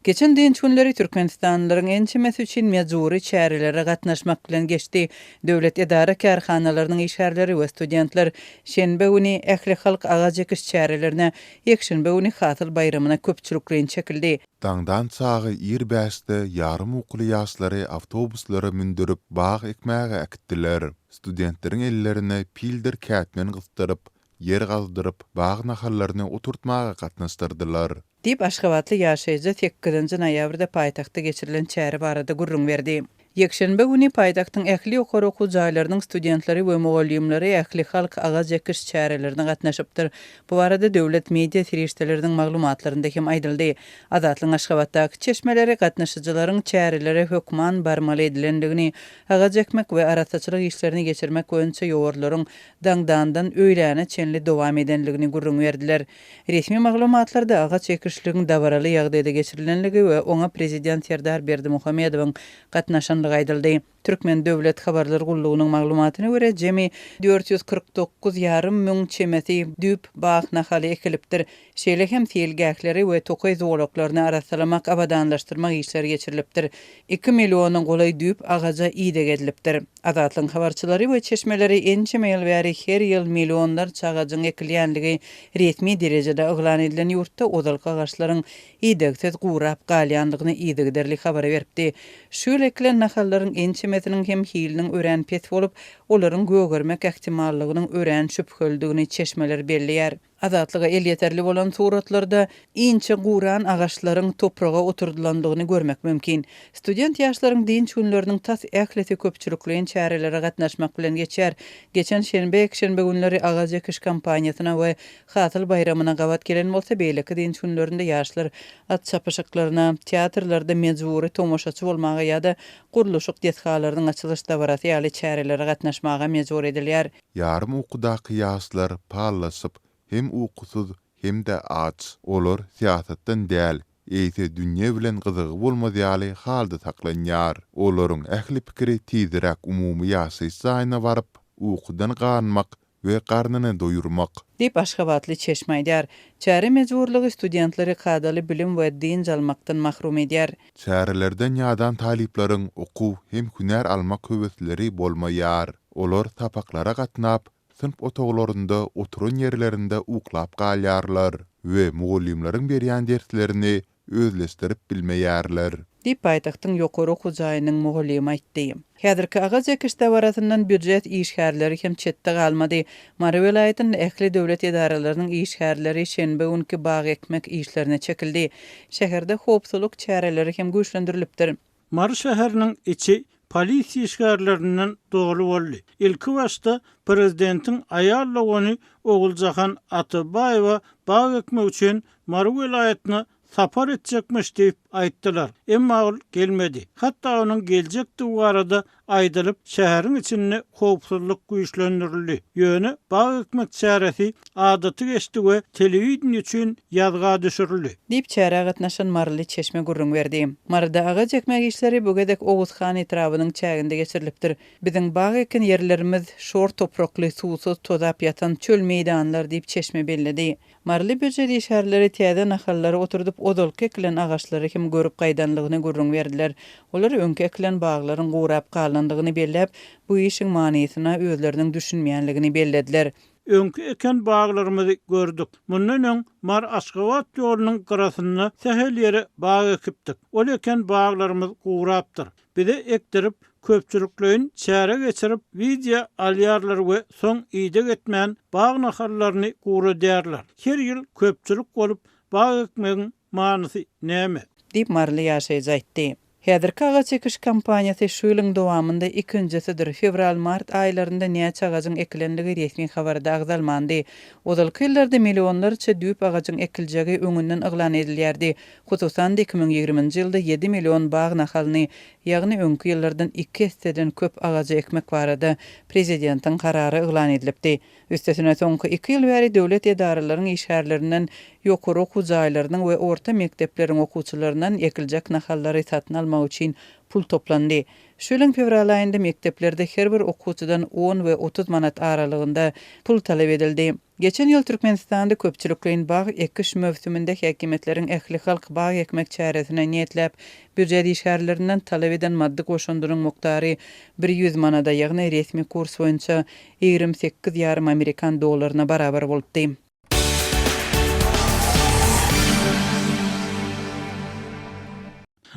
Geçen dinç günleri Türkmenistanlıların ençemesi için mecburi çağrılara katnaşmak bilen geçti. Devlet idare kârhanalarının işgärleri ve studentler şenbe günü ähli halk ağaç ekiş çağrılarına yekşenbe günü Hatıl bayramına köpçülüklerin çekildi. Dağdan sağı ýer yarım okulu ýaşlary avtobuslara mündürüp bağ ekmäge äkitdiler. Studentleriň ellerine pildir kätmen gystyryp, yer gazdyryp, bağ nahallaryny oturtmaga gatnaşdyrdylar. Dip Aşgabatly ýaşaýjy 8-nji noýabrda paýtagtda geçirilen çäri barada gurrun berdi. Yekşenbe günü paýtagtyň ähli okary okuw jaýlarynyň studentleri we mugallimleri ähli halk ağaç ekiş çärelerine gatnaşypdyr. Bu barada döwlet media tirişdeleriniň maglumatlarynda hem aýdyldy. Adatlyň Aşgabatdaky çeşmeleri gatnaşyjylaryň çäreleri hökman barmaly edilendigini, ağaç ekmek we arasaçylyk işlerini geçirmek boýunça ýogurlaryň daňdandan öýläne çenli dowam edenligini gurrun berdiler. Resmi maglumatlarda ağaç ekişligiň dabaraly ýagdaýda geçirilenligi we oňa prezident Serdar Berdimuhamedowyň gatnaşan aýdyldy. Türkmen Döwlet Habarlar Gullugynyň maglumatyna görä jemi 449,5 müň çemeti düp bağ nahaly ekilipdir. Şeýle hem tiýilgäkleri we tokay zowlaklaryny arasalamak, abadanlaşdyrmak işleri geçirilipdir. 2 millionyň golay düp agaja ýygyk edilipdir. Adatlyň habarçylary we çeşmeleri ençe ýyl bäri her ýyl millionlar çagagyň ekilýänligi resmi derejede eglan edilen ýurtda odalky agaçlaryň ýygyksiz gurap galýanlygyny ýygyderlik habar beripdi. Şu ekilen nahallaryň ençemetiniň hem hiliniň ören pet bolup, olaryň gögörmek ähtimallygynyň ören şüphöldigini çeşmeler belliýär. Azatlyga el ýeterli bolan suratlarda inçe guran agaçlaryň topraga oturdulandygyny görmek mümkin. Student ýaşlaryň dinç günleriniň tas ähleti köpçülüklerin çärelere gatnaşmak bilen geçer. Geçen şenbe günleri ağaç ekiş kampaniýasyna we Hatıl bayramyna gawat gelen bolsa beýleki dinç günlerinde ýaşlar at çapyşyklaryna, teatrlarda mejburi tomoşaçy bolmaga ýa-da guruluşyk detgalarynyň açylyş dabarasy ýaly çärelere gatnaşmaga mejbur edilýär. Yarım okudaky ýaşlar pallasyp hem ukusuz hem de aç. Olar siýasatdan däl, eýse dünýe bilen gyzygy bolmadyýaly halda saklanýar. Olaryň ähli pikiri tiýdirek umumy ýaşaýyş saýyna baryp, ukudan ganmak we garnyny doýurmak. Dip Aşgabatly çeşmeýdär. Çäre mejburlygy studentleri kadaly bilim we din almakdan mahrum edýär. Çärelerden ýadan talyplaryň okuw hem hüner almak höwesleri bolmaýar. Olar tapaklara gatnap, sınıf otoglarynda oturan yerlerinde uklap galýarlar we mugallimleriň berýän derslerini özleşdirip bilmeýärler. Dip paýtagtyň ýokary okuw jaýynyň mugallimy aýtdy. Häzirki ağaç ekiş dabarasyndan büdjet işgärleri hem çetde galmady. Mary welaýatynyň ähli döwlet edaralarynyň işgärleri şenbe günkü bağ ekmek işlerine çekildi. Şäherde howpsuzlyk çäreleri hem güýçlendirilipdir. Mary şäheriniň içi polisiýa işgärlerinden dogry boldy. Ilki başda prezidentiň aýalla ony Oguljahan Atabaýewa bağ ekmek üçin Mary welaýatyna sapar etjekmiş diýip aýtdylar. Emma ol gelmedi. Hatda onuň geljekdi barada aýdylyp şäheriň içinde howpsuzlyk güýçlendirildi. Ýöne bağ ekmek çäresi adaty geçdi we telewizion üçin ýazga düşürildi. Dip çäre gatnaşan Marly çeşme gurrun berdi. Marda ağaç ekmek işleri bugedek Oguzhan etrawynyň çäginde geçirilipdir. Biziň bağ eken yerlerimiz şor toprakly, suwsuz, tozap ýatan çöl meýdanlar diýip çeşme belledi. Marly böjeli şäherleri täze nahallary oturdup odalky eklen agaçlary hem görüp gaýdanlygyny gurrun berdiler. Olar öňki eklen baglaryň gurap galandygyny bellep, bu işiň manysyna özleriniň düşünmeýänligini bellediler. Öňki eken baglarymyzy gördük. Mundan öň Mar Aşgabat ýolunyň garasyna sähel ýere bag ekipdik. Ol eken baglarymyz gurapdyr. Bize ekdirip köpçülüklerin çäre geçirip video alýarlar we soň ýygyk etmän bağ nahallaryny gura därler. Her ýyl köpçülük bolup bağ ekmegiň manysy näme? Dip Marly ýaşaýjy aýtdy. Häzirki ağaç ekiş kampaniýasy şu ýylyň dowamynda 2-nji fevral-mart aýlarynda näçe agaçyň ekilenligi resmi habarda agzalmandy. Odalky ýyllarda millionlarça düp agaçyň ekiljegi öňünden eglan edilýärdi. Hususan 2020-nji ýylda 7 million bağ nahalyny, ýagny öňki ýyllardan 2 hisseden köp agaçy ekmek barada prezidentiň karary eglan edilipdi. Üstesine soňky 2 ýyl bäri döwlet edaralarynyň işgärlerinden ýokary okuw jaýlarynyň we orta mekdepleriň okuwçylaryndan ekiljek nahallary satyn almak üçin pul toplandy. Şölen fevral aýynda mekdeplerde her bir okuwçydan 10 we 30 manat aralygynda pul talap edildi. Geçen ýyl Türkmenistanda köpçülikliň bagy ekiş mövsüminde häkimetleriň ähli halk bagy ekmek çäresine niýetläp büdjet işgärlerinden talap eden maddi goşunduryň muktary 100 manada, ýagny resmi kurs boýunça 28,5 Amerikan dollaryna barabar bolupdy.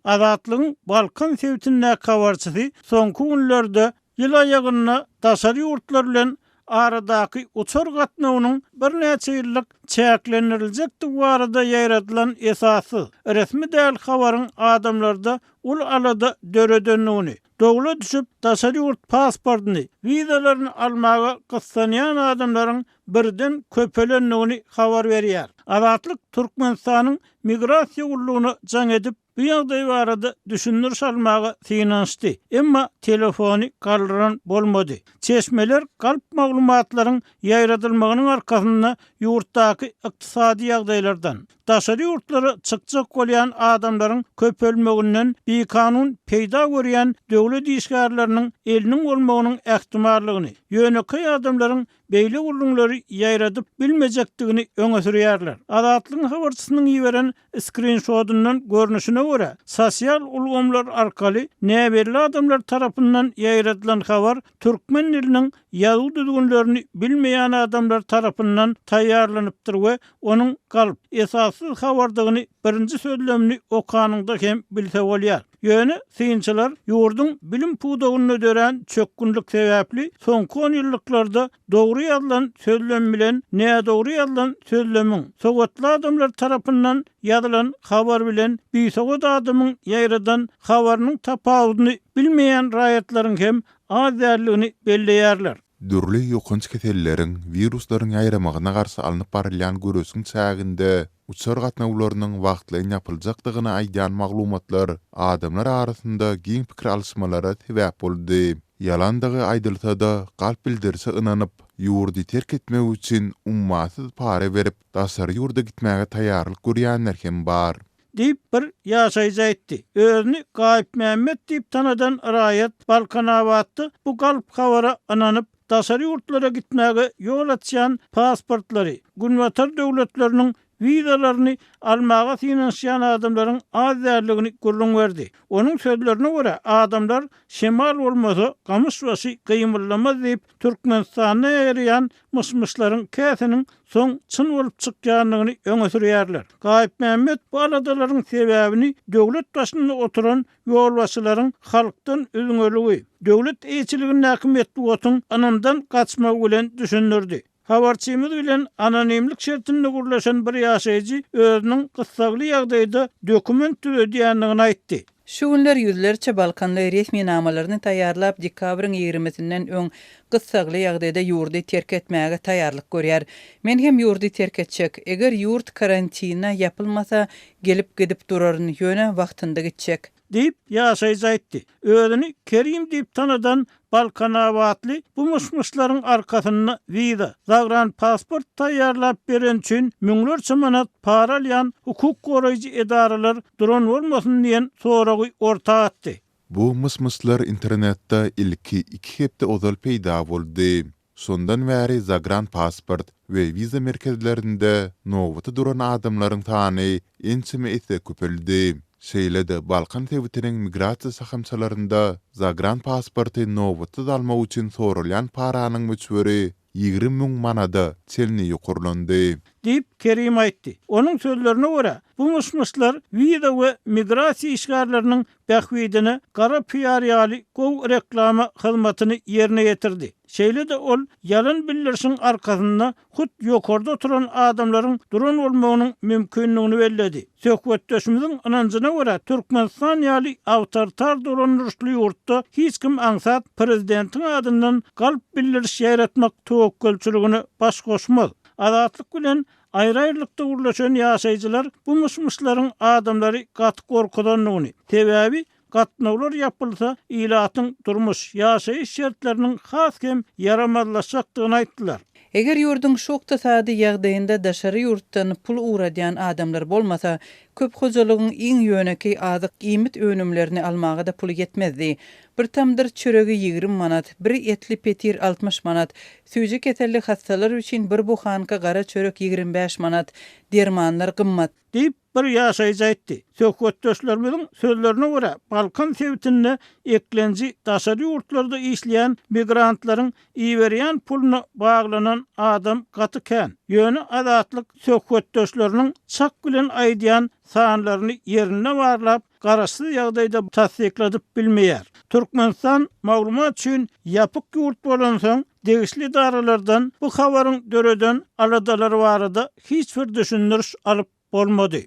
Azatlygyň Balkan sewtinde kawarçysy soňky günlerde ýyl aýagyna daşary ýurtlar bilen aradaky uçar gatnawynyň bir näçe ýyllyk çäkleniriljekdi barada ýaradylan esasy resmi däl habaryň adamlarda ul alada döredenligini, dogla düşüp daşary ýurt pasportyny, wizalaryny almaga gyssanýan adamlaryň birden köpelenligini habar berýär. Azatlyk Türkmenistanyň migrasiýa ullugyny jaň edip bu ýagdaý barada düşünür salmaga synanşdy. Emma telefony galdyran bolmady. Çeşmeler galp maglumatlaryň ýaýradylmagynyň arkasynda ýurtdaky ykdysady ýagdaýlardan, daşary ýurtlary çykjak bolýan adamlaryň köpelmeginden bekanun peýda görýän döwlet işgärleriniň eliniň bolmagynyň ähtimallygyny, ýöneky adamlaryň beýle ulunlary ýaýradyp bilmejekdigini öňe sürýärler. Azatlygyň habarçysynyň ýiberen screenshotyndan görnüşine görä, sosial ulgamlar arkaly näberli adamlar tarapyndan ýaýradylan habar türkmen diliniň ýazyw düzgünlerini bilmeýän adamlar tarapyndan taýýarlanypdyr we onuň galp esassız habardygyny birinji sözlemini okanyňda hem bilse bolýar. Ýöne synçylar ýurdun bilim puwdagyny dören çökkünlik sebäpli soňky 10 ýyllyklarda dogry ýazylan sözlem bilen nädogry ýazylan sözlemiň sowatly adamlar tarapyndan ýazylan habar bilen bisogat adamyň ýaýradan habarynyň tapawudyny bilmeýän raýatlaryň hem az därligini belleýärler. Dürli ýokynç keselleriň, wiruslaryň ýaýramagyna garşy alınıp barylýan görüsüň çäginde uçar gatnawlarynyň wagtly ýapyljakdygyny aýdan maglumatlar adamlar arasynda giň pikir alşmalara sebäp boldy. Ýalandygy aýdylsa-da galp bildirse ynanyp ýurdy terk etmek üçin ummasyz para berip daşary ýurda gitmäge taýýarlyk görýänler hem bar. Deyip bir ýaşaýjy aýtdy. Özüni Gaýp Mämmed diýip tanadan raýat Balkanabatdy bu galp habara ananyp daşary ýurtlara gitmäge ýol açýan pasportlary, günwatar döwletleriniň wizalaryny almaga synanşýan adamlaryň az därligini gurrun berdi. Onuň sözlerine görä adamlar şemal bolmasa gamış başy gymylamaz diýip Türkmenistana ýerýän mysmyşlaryň käsiniň soň çyn bolup çykýanlygyny öňe sürýärler. Gaýp Mämmed bu aladalaryň sebäbini döwlet başynda oturan ýolbaşçylaryň halkdan üzüňeligi, döwlet eýçiliginiň häkimetli otun anandan gaçmak bilen düşündirdi. Habarçymyz bilen anonimlik şertinde gurlaşan bir ýaşaýjy özüniň gyssagly ýagdaýda dokument düzedýändigini aýtdy. Şu günler yüzlerçe Balkanlar resmi namalaryny taýýarlap dekabryň 20-sinden öň gyssagly ýagdaýda ýurdy terk etmäge taýýarlyk görýär. Men hem ýurdy terk etjek. Eger ýurt karantina ýapylmasa gelip gidip duraryn ýöne wagtynda gitjek. Deyip ýaşaýjy aýtdy. Özüni Kerim diýip tanadan Balkanabatly bu mysmyşlaryň arkasynda wiza, zagran pasport taýýarlap beren üçin müňlerçe manat para alýan hukuk goraýjy edaralar duran bolmasyn diýen soragy ortaga atdy. Bu mysmyslar internetde ilki 2 hepde ozal peýda boldy. Sondan bäri zagran pasport we wiza merkezlerinde nowbaty duran adamlaryň sany ençime ise köpeldi. Şeýlede Balkan sewtiniň migrasiýa sahamçalarynda zagran pasporty nowbaty almak üçin sorulýan paranyň möçberi 20.000 manada çelni ýokurlandy. Deyip Kerim aýtdy. Onuň sözlerine görä bu mysmyşlar wiza we migrasiýa işgärleriniň bähwidini gara PR ýaly gow reklama hyzmatyny ýerine ýetirdi. Şeýle de ol ýalyn bildirişiň arkasynda hut ýokarda oturan adamlaryň duran bolmagynyň mümkinligini belledi. Söhbetdeşimiziň ananjyna görä Türkmenistan ýaly awtoritar dolanýarly ýurtda hiç kim aňsat prezidentiň adyndan galp bildiriş ýaratmak töwekkülçiligini baş goşmaz. Azatlyk bilen aýry-aýrylykda gurlaşan ýaşaýjylar bu mysmyşlaryň adamlary gaty gorkudanlygyny, sebäbi gatnawlar ýapylsa ilatyň durmuş ýaşaýyş şertleriniň has hem yaramazlaşjakdygyny aýtdylar. Eger yurdun şokta tadı ýagdaýynda daşary yurtdan pul uradýan adamlar bolmasa, köp hojalygyň iň ýöneki azyk giýmit önümlerini almaga da pul yetmezdi. Bir tamdyr çöregi 20 manat, bir etli petir 60 manat, süýje keterli hastalar üçin bir buhanka gara çörek 25 manat, dermanlar gymmat diýip bir ýaşaýjy aýtdy. Söhbetdeşlerimiň sözlerine göre Balkan sewtinde eklenji daşary ýurtlarda işleýän migrantlaryň iýberýän puluna baglanan adam gatykän. Ýöne adatlyk söhbetdeşleriniň çak bilen aýdýan sanlaryny yerine barlap garaşly ýagdaýda tasdikladyp bilmeýär. Türkmenistan maglumat üçin ýapyk ýurt bolan soň degişli daralardan bu habaryň döreden aladalary barada hiç bir düşündiriş alyp bolmady.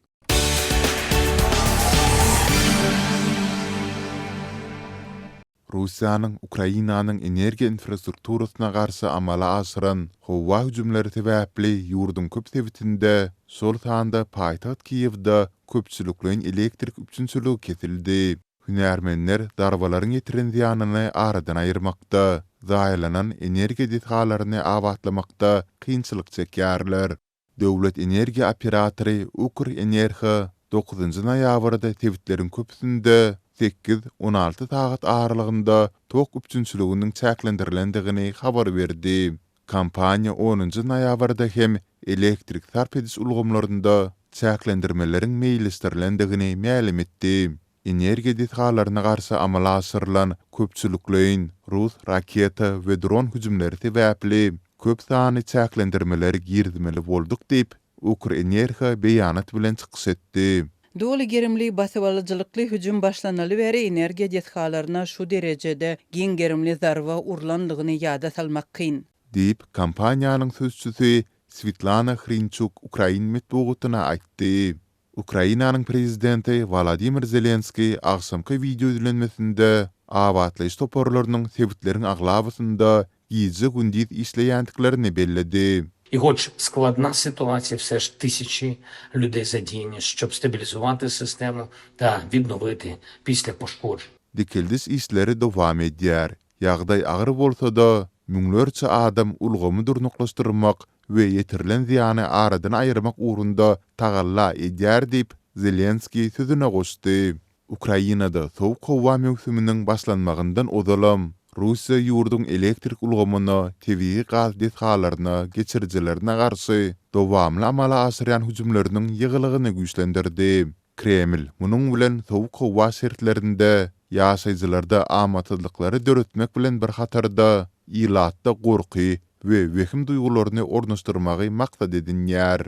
Russiýanyň Ukrainanyň energiýa infrastrukturasyna garşy amala asyran howa hüjümleri sebäpli ýurdun köp sebitinde sol tanda paýtagat Kiýewde köpçülikliň elektrik üçinçiligi kesildi. Hünärmenler darbalaryň ýetiren ziýanyny aradan aýyrmakda, zaýlanan energiýa detalaryny awatlamakda kynçylyk çekýärler. Döwlet energiýa operatory Ukrenergi 9-njy noýabrda tebitleriň köpsinde 8-16 saat aralygynda tok üçinçiliginiň çäklendirilendigi habar berdi. Kampaniýa 10-njy noýabrda hem elektrik sarp ediş ulgamlarynda çäklendirmeleriň meýilistirilendigini ma'lum etdi. Energiýa detalaryna garşy amala asyrylan köpçülikliň Rus raketa we dron hüjümleri sebäpli köp sany çäklendirmeleri girdimeli bolduk diýip Ukrenergi beýanat bilen çykyş etdi. Dolu gerimli basywalyjylykly hüjüm başlanaly beri energiýa detalaryna şu derejede giň gerimli zarwa urlandygyny ýada salmak kyn. Diýip kampaniýanyň sözçüsi Svetlana Hrinchuk Ukrain metbugatyna aýtdy. Ukrainanyň prezidenti Volodymyr Zelenski agşamky video dülenmesinde awatlyş toporlarynyň sebitlerini aglabysynda ýyjy gündüz işleýändiklerini belledi. І хоч складна ситуація, все ж тисячі людей задіяні, щоб стабілізувати систему та відновити після пошкоджень. Dikildiş işleri dowam edýär. Ýagdaý agyr bolsa da, müňlerçe adam ulgamy durnuklaşdyrmak we ýetirilen ziýany aradan aýyrmak ugrunda tagalla edýär diýip Zelenski sözüne goşdy. Ukrainada sowuk howa mewsüminiň başlanmagyndan ozalam Russiýa ýurdun elektrik ulgamyny tebii gaz detalaryna geçirjilerine garşy dowamly amala asyryan hüjümleriniň ýygylygyny güýçlendirdi. Kreml munyň bilen sowuk howa şertlerinde ýaşaýjylarda amatylyklary döretmek bilen bir hatarda ilatda gorky we wehim duýgularyny ornaşdyrmagy maksat edinýär.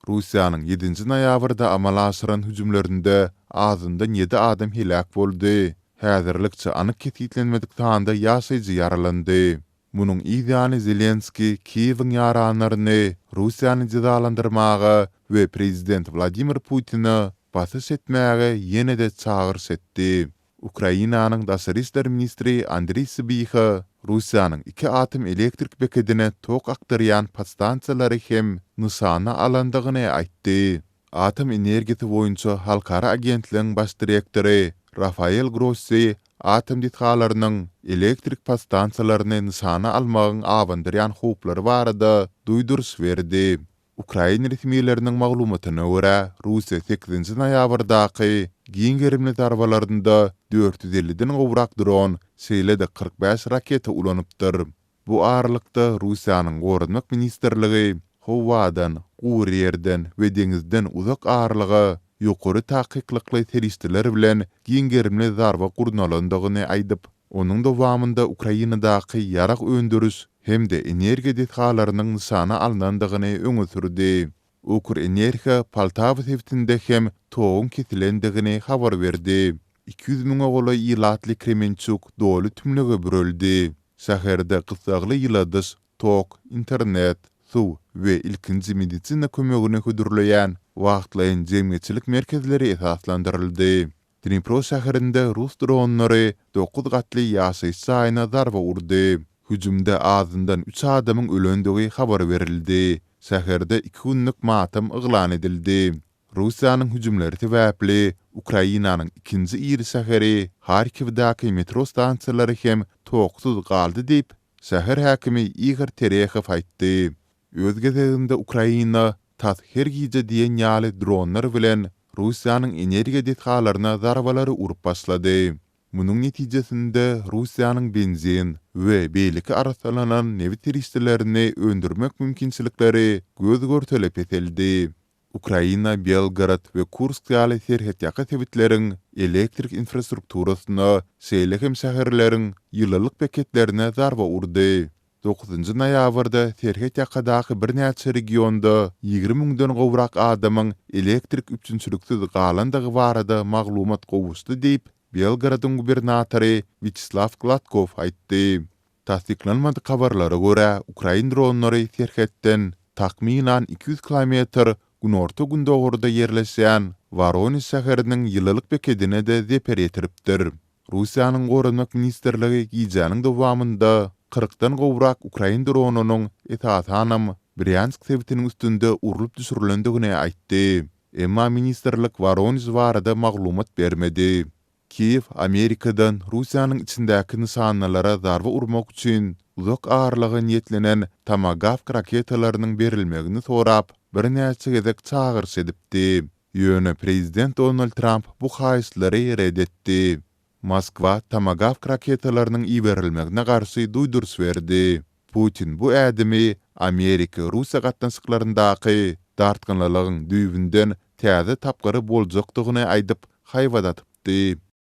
Russiýanyň 7-nji noýabrda amala asyran hüjümlerinde azyndan 7 adam helak boldy. Häzirlikçe anyk ketitlenmedik tanda ýaşaýjy yaralandy. Munyň ideýany Zelenski Kiýewiň ýaranlaryny Russiýany jazalandyrmaga we prezident Vladimir Putin'i basyş etmäge ýene-de çagyryş etdi. Ukrainanyň daşary işler ministri Andriy Sybiha Russiýanyň 2 atom elektrik beketine tok aktarýan podstansiýalary hem nysana alandygyny aýtdy. Atom energiýasy boýunça halkara agentligiň baş direktori Rafael Grossi atom detalarynyň elektrik podstansiýalaryny nysana almagyň awandyrýan hoplary barada duýduruş berdi. Ukraina resmiýetleriniň maglumatyna görä, Russiýa 8-nji noýabrdaky giň gerimli darbalarynda 450-den gowrak dron, şeýle-de 45 raketa ulanypdyr. Bu aralykda Russiýanyň Gorunmak ministrligi howadan, guur ýerden we deňizden uzak aralyga ýokary takyklykly teristler bilen giň gerimli zarba gurnalandygyny aýdyp, onuň dowamında Ukrainadaky ýarak öndürüş hemde energiýa detalarynyň nysana alınandygyny öňe sürdi. Ukrenergi Poltava sebitinde hem toğun kesilendigini habar berdi. 200 000 gola ýylatly Kremenchuk doly tümlege bürüldi. Şäherde gysagly ýyladys, tok, internet, suw we ilkinji medisina kömegini hödürleýän wagtlaýan jemgyýetçilik merkezleri esaslandyryldy. Dnipro şäherinde Rus dronlary 9 gatly ýaşaýyş saýyna darba urdy. Hüjümde azyndan 3 adamyň ölendigi habar berildi. Şäherde 2 günlük matam yglan edildi. Russiýanyň hüjümleri sebäpli Ukrainanyň ikinji ýeri şäheri Harkivdaky metro stansiýalary hem toksuz galdy diýip şäher häkimi Igor Terekhov aýtdy. Öz gezeginde Ukraina tas her gize diýen ýaly dronlar bilen Russiýanyň energiýa detgalarına zarbalary urup başlady. Munyň netijesinde Russiýanyň benzin we beýleki arasalanan newit ristilerini öndürmek mümkinçilikleri göz görtelep etildi. Ukraina, Belgrad we Kursk ýaly serhet ýaky tebitleriň elektrik infrastrukturasyna, şeýlehem şäherleriň ýyllyk paketlerine zarba urdy. 9-njy noýabrda serhet ýakadaky birnäçe regionda 20.000-den gowrak adamyň elektrik üçünçüliksiz galandygy barada maglumat gowuşdy diýip Belgradyň gubernatory Vyacheslav Gladkov aýtdy. Tasdiklanmady habarlara görä, Ukraina dronlary serhetden takminan 200 kilometr günorta gündogurda yerleşen Voronezh şäheriniň ýyllyk paketine de zeper etiripdir. Russiýanyň Gorunmak ministerligi giýjanyň dowamında 40-dan gowrak Ukraina dronunyň etathanam Bryansk sebitiniň üstünde urulup düşürilendigine aýtdy. Emma ministerlik Voronezh barada maglumat bermedi. Kiev Amerikadan Russiýanyň içindäki nişanlara zarba urmak üçin uzak ağırlygy niýetlenen Tomahawk raketalarynyň berilmegini sorap birnäçe gezek çağırş edipdi. Ýöne prezident Donald Trump bu haýyşlary reddetdi. Moskwa Tomahawk raketalarynyň iberilmegine garşy duýdurş berdi. Putin bu ädimi Amerika Russiýa gatnaşyklaryndaky dartgynlygyň düýbünden täze tapgary boljakdygyny aýdyp haýwadatypdy.